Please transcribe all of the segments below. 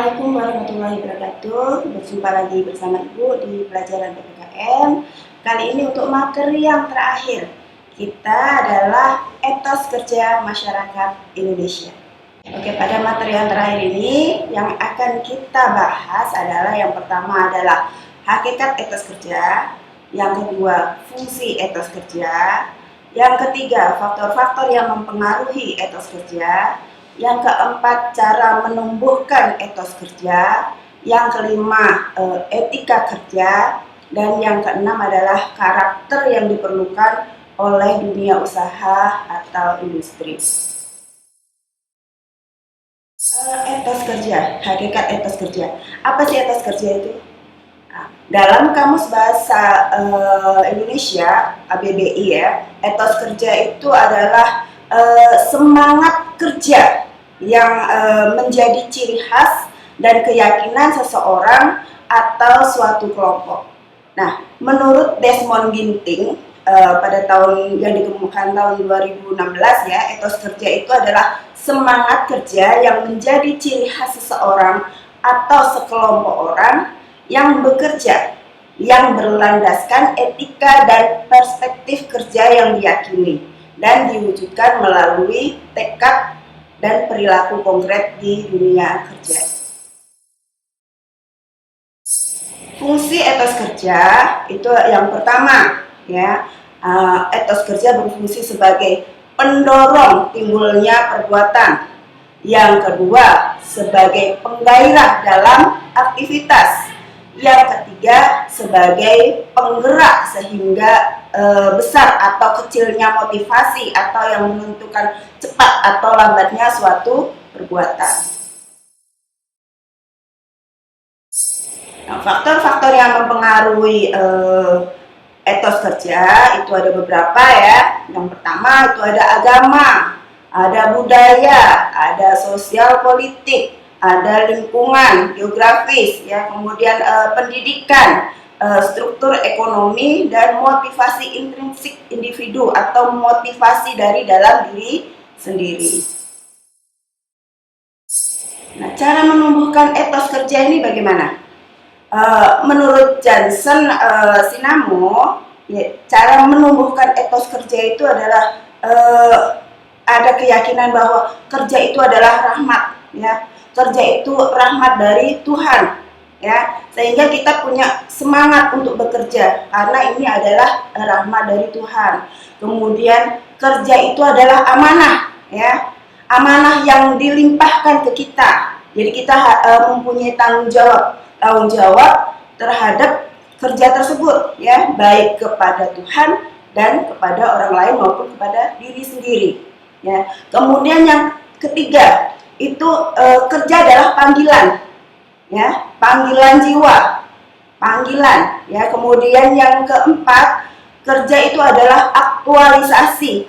Assalamualaikum warahmatullahi wabarakatuh. Berjumpa lagi bersama Ibu di pelajaran PPKN. Kali ini untuk materi yang terakhir, kita adalah etos kerja masyarakat Indonesia. Oke, pada materi yang terakhir ini yang akan kita bahas adalah yang pertama adalah hakikat etos kerja, yang kedua fungsi etos kerja, yang ketiga faktor-faktor yang mempengaruhi etos kerja, yang keempat, cara menumbuhkan etos kerja. Yang kelima, etika kerja. Dan yang keenam adalah karakter yang diperlukan oleh dunia usaha atau industri. Etos kerja, hakikat etos kerja. Apa sih etos kerja itu? Dalam Kamus Bahasa Indonesia, KBBI ya, etos kerja itu adalah semangat kerja yang menjadi ciri khas dan keyakinan seseorang atau suatu kelompok. Nah, menurut Desmond Ginting pada tahun yang dikemukakan tahun 2016 ya, etos kerja itu adalah semangat kerja yang menjadi ciri khas seseorang atau sekelompok orang yang bekerja, yang berlandaskan etika dan perspektif kerja yang diyakini dan diwujudkan melalui tekad dan perilaku konkret di dunia kerja. Fungsi etos kerja itu yang pertama ya, etos kerja berfungsi sebagai pendorong timbulnya perbuatan. Yang kedua, sebagai penggairah dalam aktivitas. Yang ketiga, sebagai penggerak sehingga besar atau kecilnya motivasi atau yang menentukan cepat atau lambatnya suatu perbuatan. Nah, faktor-faktor yang mempengaruhi etos kerja itu ada beberapa ya. Yang pertama itu ada agama, ada budaya, ada sosial politik, ada lingkungan geografis ya, kemudian pendidikan, struktur ekonomi, dan motivasi intrinsik individu atau motivasi dari dalam diri sendiri. Nah, cara menumbuhkan etos kerja ini bagaimana? Menurut Johnson Sinamo, ya, cara menumbuhkan etos kerja itu adalah ada keyakinan bahwa kerja itu adalah rahmat ya. Kerja itu rahmat dari Tuhan ya, sehingga kita punya semangat untuk bekerja karena ini adalah rahmat dari Tuhan. Kemudian kerja itu adalah amanah ya, amanah yang dilimpahkan ke kita. Jadi kita mempunyai tanggung jawab terhadap kerja tersebut ya, baik kepada Tuhan dan kepada orang lain maupun kepada diri sendiri ya. Kemudian yang ketiga itu kerja adalah panggilan ya, panggilan jiwa, panggilan ya. Kemudian yang keempat, kerja itu adalah aktualisasi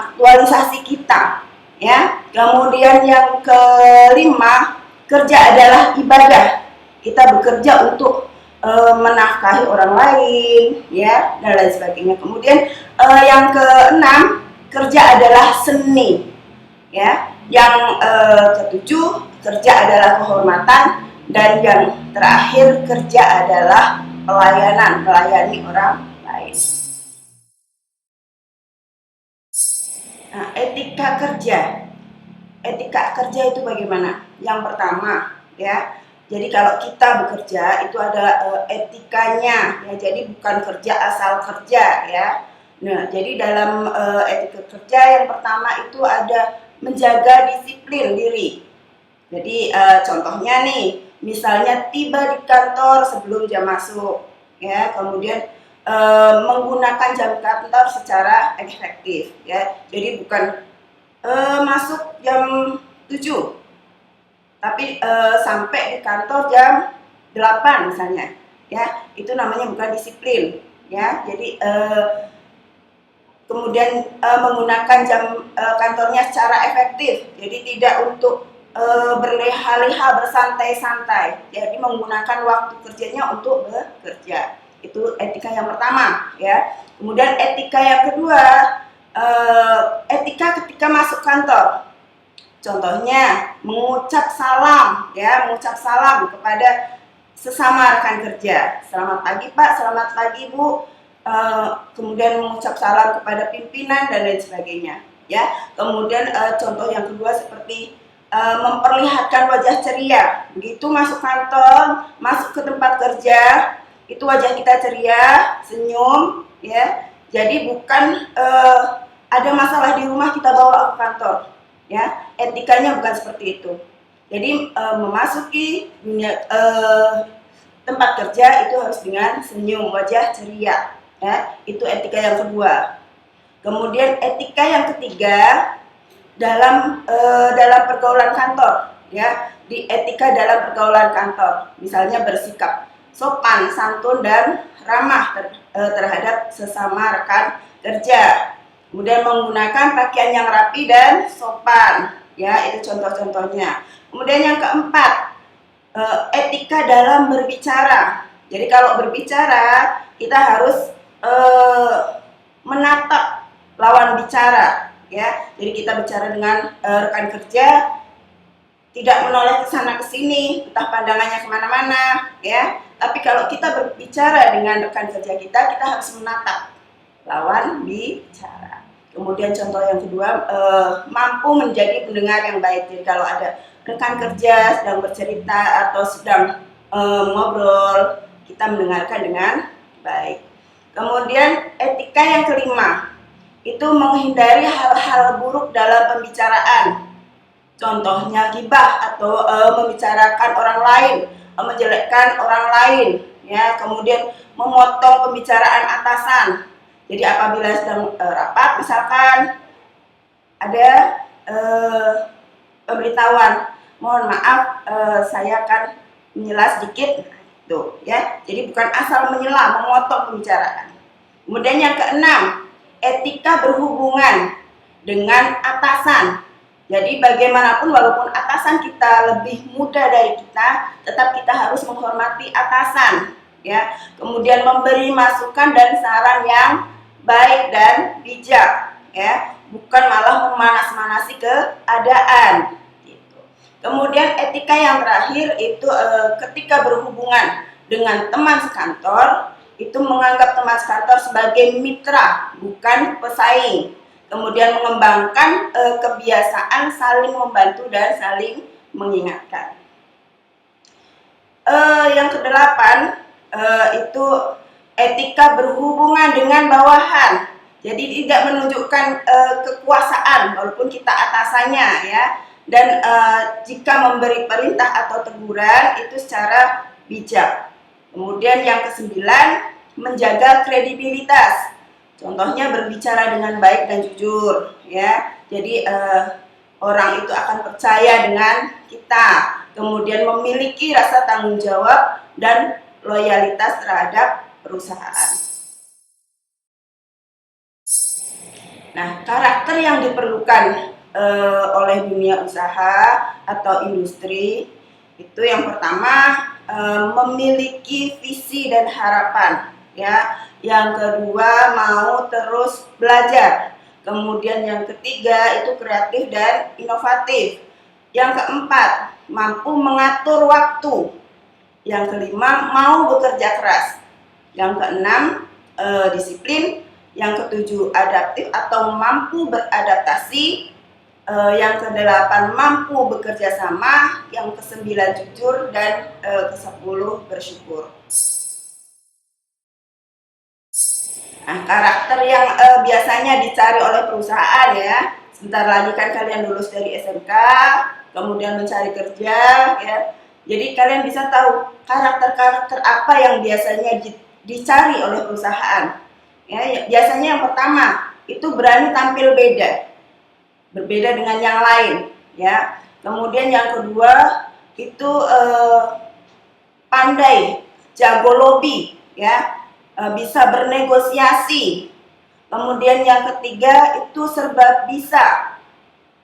kita ya. Kemudian yang kelima, kerja adalah ibadah, kita bekerja untuk menafkahi orang lain ya, dan lain sebagainya. Kemudian yang keenam, kerja adalah seni ya. Yang ketujuh, kerja adalah kehormatan, dan yang terakhir, kerja adalah pelayanan, melayani orang lain. Nah, etika kerja. Etika kerja itu bagaimana? Yang pertama ya, jadi kalau kita bekerja itu ada etikanya ya, jadi bukan kerja asal kerja ya. Nah, jadi dalam etika kerja yang pertama itu ada menjaga disiplin diri. Jadi contohnya nih, misalnya tiba di kantor sebelum jam masuk ya, kemudian menggunakan jam kantor secara efektif ya. Jadi bukan masuk jam 7 tapi sampai di kantor jam 8 misalnya ya, itu namanya bukan disiplin ya. Jadi kemudian menggunakan jam kantornya secara efektif, jadi tidak untuk berleha-leha, bersantai-santai, jadi menggunakan waktu kerjanya untuk bekerja. Itu etika yang pertama ya. Kemudian etika yang kedua, etika ketika masuk kantor. Contohnya mengucap salam, ya, mengucap salam kepada sesama rekan kerja. Selamat pagi Pak, selamat pagi Bu. Kemudian mengucap salam kepada pimpinan dan lain sebagainya. Ya, kemudian contoh yang kedua seperti memperlihatkan wajah ceria. Begitu masuk kantor, masuk ke tempat kerja, itu wajah kita ceria, senyum, ya. Jadi bukan ada masalah di rumah kita bawa ke kantor, ya. Etikanya bukan seperti itu. Jadi memasuki dunia tempat kerja itu harus dengan senyum, wajah ceria, ya. Itu etika yang kedua. Kemudian etika yang ketiga dalam pergaulan kantor, ya, di etika dalam pergaulan kantor, misalnya bersikap sopan, santun dan ramah terhadap sesama rekan kerja. Kemudian menggunakan pakaian yang rapi dan sopan, ya, itu contoh-contohnya. Kemudian yang keempat, etika dalam berbicara. Jadi kalau berbicara kita harus menatap lawan bicara, ya. Jadi kita bicara dengan rekan kerja, tidak menoleh ke sana ke sini, entah pandangannya kemana-mana, ya. Tapi kalau kita berbicara dengan rekan kerja kita harus menatap lawan bicara. Kemudian contoh yang kedua, mampu menjadi pendengar yang baik. Jadi kalau ada rekan kerja sedang bercerita atau sedang ngobrol, kita mendengarkan dengan baik. Kemudian etika yang kelima, itu menghindari hal-hal buruk dalam pembicaraan. Contohnya gibah atau membicarakan orang lain, menjelekkan orang lain, ya. Kemudian memotong pembicaraan atasan. Jadi apabila sedang rapat, misalkan ada pemberitahuan, mohon maaf, saya akan menyela sedikit, tuh, ya. Jadi bukan asal menyela, memotong pembicaraan. Kemudian yang keenam, etika berhubungan dengan atasan. Jadi bagaimanapun walaupun atasan kita lebih muda dari kita, tetap kita harus menghormati atasan, ya. Kemudian memberi masukan dan saran yang baik dan bijak, ya. Bukan malah memanas-manasi keadaan, gitu. Kemudian etika yang terakhir itu ketika berhubungan dengan teman sekantor, itu menganggap teman sekantor sebagai mitra, bukan pesaing. Kemudian mengembangkan kebiasaan saling membantu dan saling mengingatkan. Yang kedelapan, itu etika berhubungan dengan bawahan. Jadi tidak menunjukkan kekuasaan walaupun kita atasannya, ya. Dan jika memberi perintah atau teguran itu secara bijak. Kemudian yang kesembilan, menjaga kredibilitas. Contohnya berbicara dengan baik dan jujur, ya. Jadi orang itu akan percaya dengan kita. Kemudian memiliki rasa tanggung jawab dan loyalitas terhadap perusahaan. Nah, karakter yang diperlukan oleh dunia usaha atau industri itu yang pertama memiliki visi dan harapan, ya. Yang kedua mau terus belajar. Kemudian yang ketiga itu kreatif dan inovatif. Yang keempat mampu mengatur waktu. Yang kelima mau bekerja keras. Yang keenam disiplin. Yang ketujuh adaptif atau mampu beradaptasi. Yang kedelapan mampu bekerja sama. Yang kesembilan jujur dan kesepuluh bersyukur. Nah, karakter yang biasanya dicari oleh perusahaan, ya. Sebentar lagi kan kalian lulus dari SMK, kemudian mencari kerja, ya. Jadi kalian bisa tahu karakter-karakter apa yang biasanya dicari oleh perusahaan. Ya, biasanya yang pertama itu berani tampil beda, berbeda dengan yang lain, ya. Kemudian yang kedua itu pandai, jago lobby, ya. Bisa bernegosiasi. Kemudian yang ketiga itu serba bisa,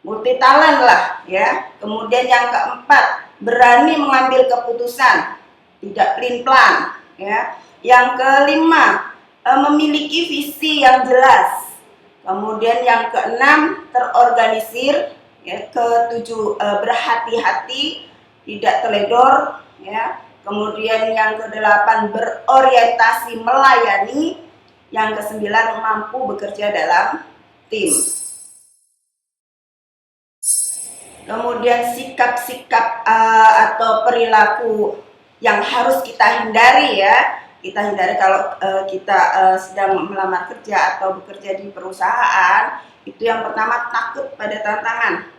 multi talent lah, ya. Kemudian yang keempat berani mengambil keputusan, tidak pelin-pelan, ya. Yang kelima memiliki visi yang jelas. Kemudian yang keenam terorganisir. Ya, ketujuh, berhati-hati, tidak teledor, ya. Kemudian yang kedelapan, berorientasi melayani. Yang kesembilan, mampu bekerja dalam tim. Kemudian sikap-sikap atau perilaku yang harus kita hindari, ya. Kita hindari kalau kita sedang melamar kerja atau bekerja di perusahaan. Itu yang pertama, takut pada tantangan,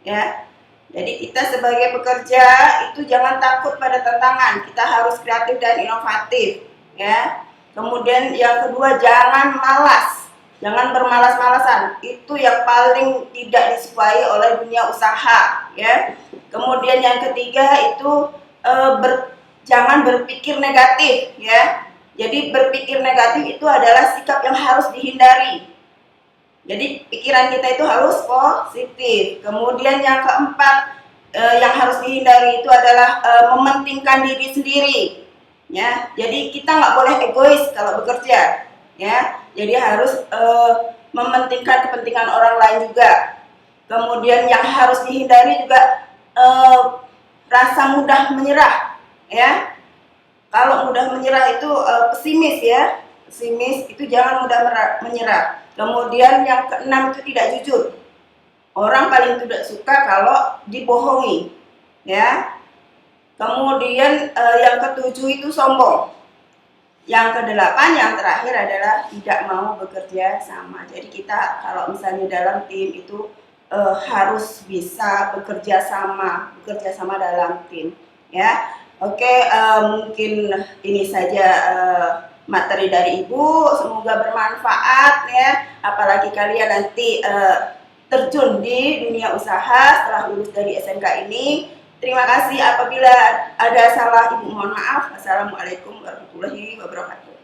ya. Jadi kita sebagai pekerja itu jangan takut pada tantangan, kita harus kreatif dan inovatif, ya. Kemudian yang kedua, jangan malas, jangan bermalas-malasan, itu yang paling tidak disukai oleh dunia usaha, ya. Kemudian yang ketiga itu jangan berpikir negatif, ya. Jadi berpikir negatif itu adalah sikap yang harus dihindari. Jadi pikiran kita itu harus positif. Kemudian yang keempat, yang harus dihindari itu adalah mementingkan diri sendiri, ya. Jadi kita nggak boleh egois kalau bekerja, ya. Jadi harus mementingkan kepentingan orang lain juga. Kemudian yang harus dihindari juga rasa mudah menyerah, ya. Kalau mudah menyerah itu pesimis, ya. Pesimis itu jangan mudah menyerah. Kemudian yang keenam itu tidak jujur. Orang paling tidak suka kalau dibohongi, ya. Kemudian yang ketujuh itu sombong. Yang kedelapan, yang terakhir adalah tidak mau bekerja sama. Jadi kita kalau misalnya dalam tim itu harus bisa bekerja sama dalam tim, ya. Oke, mungkin ini saja materi dari Ibu, semoga bermanfaat, ya. Apalagi kalian nanti terjun di dunia usaha setelah lulus dari SMK ini. Terima kasih, apabila ada salah Ibu mohon maaf. Assalamualaikum warahmatullahi wabarakatuh.